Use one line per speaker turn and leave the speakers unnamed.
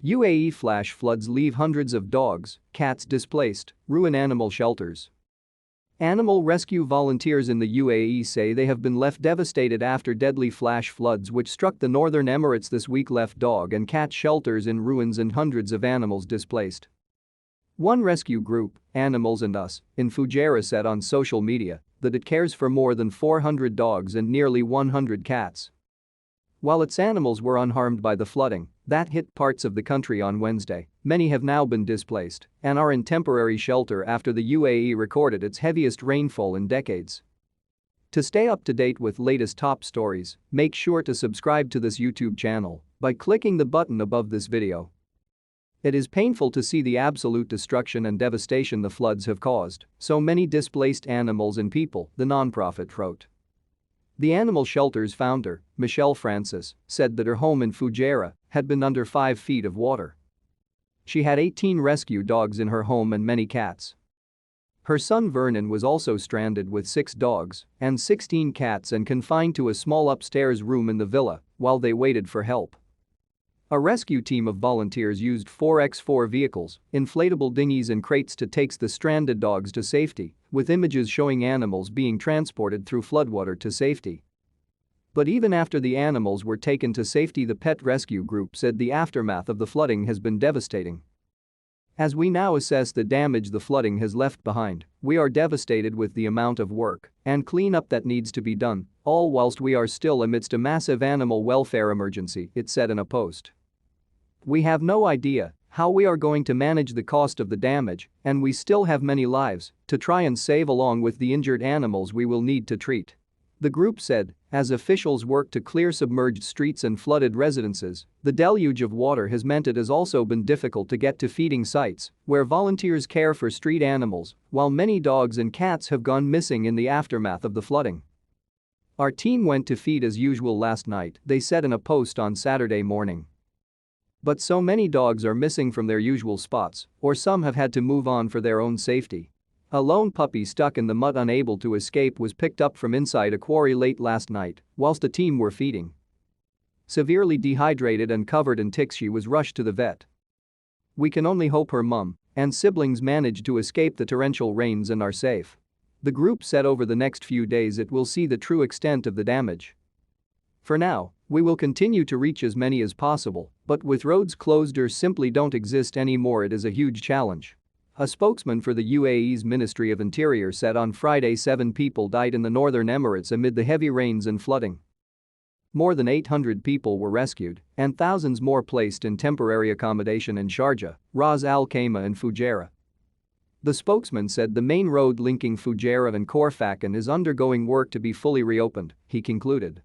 UAE flash floods leave hundreds of dogs, cats displaced, ruin animal shelters. Animal rescue volunteers in the UAE say they have been left devastated after deadly flash floods which struck the Northern Emirates this week left dog and cat shelters in ruins and hundreds of animals displaced. One rescue group, Animals and Us, in Fujairah said on social media that it cares for more than 400 dogs and nearly 100 cats. While its animals were unharmed by the flooding that hit parts of the country on Wednesday, many have now been displaced and are in temporary shelter after the UAE recorded its heaviest rainfall in decades. To stay up to date with latest top stories, make sure to subscribe to this YouTube channel by clicking the button above this video. It is painful to see the absolute destruction and devastation the floods have caused so many displaced animals and people, the nonprofit wrote. The animal shelter's founder, Michele Francis, said that her home in Fujairah had been under 5 feet of water. She had 18 rescue dogs in her home and many cats. Her son Vernon was also stranded with 6 dogs and 16 cats and confined to a small upstairs room in the villa while they waited for help. A rescue team of volunteers used 4x4 vehicles, inflatable dinghies and crates to take the stranded dogs to safety, with images showing animals being transported through floodwater to safety. But even after the animals were taken to safety, the pet rescue group said the aftermath of the flooding has been devastating. As we now assess the damage the flooding has left behind, we are devastated with the amount of work and cleanup that needs to be done, all whilst we are still amidst a massive animal welfare emergency, it said in a post. We have no idea how we are going to manage the cost of the damage, and we still have many lives to try and save along with the injured animals we will need to treat. The group said, as officials work to clear submerged streets and flooded residences, the deluge of water has meant it has also been difficult to get to feeding sites where volunteers care for street animals, while many dogs and cats have gone missing in the aftermath of the flooding. Our team went to feed as usual last night, they said in a post on Saturday morning. But so many dogs are missing from their usual spots, or some have had to move on for their own safety. A lone puppy stuck in the mud unable to escape was picked up from inside a quarry late last night whilst the team were feeding. Severely dehydrated and covered in ticks, she was rushed to the vet. We can only hope her mum and siblings managed to escape the torrential rains and are safe. The group said over the next few days it will see the true extent of the damage. For now, we will continue to reach as many as possible, but with roads closed or simply don't exist anymore, it is a huge challenge. A spokesman for the UAE's Ministry of Interior said on Friday 7 people died in the Northern Emirates amid the heavy rains and flooding. More than 800 people were rescued and thousands more placed in temporary accommodation in Sharjah, Ras Al Khaimah and Fujairah. The spokesman said the main road linking Fujairah and Khor Fakkan is undergoing work to be fully reopened, he concluded.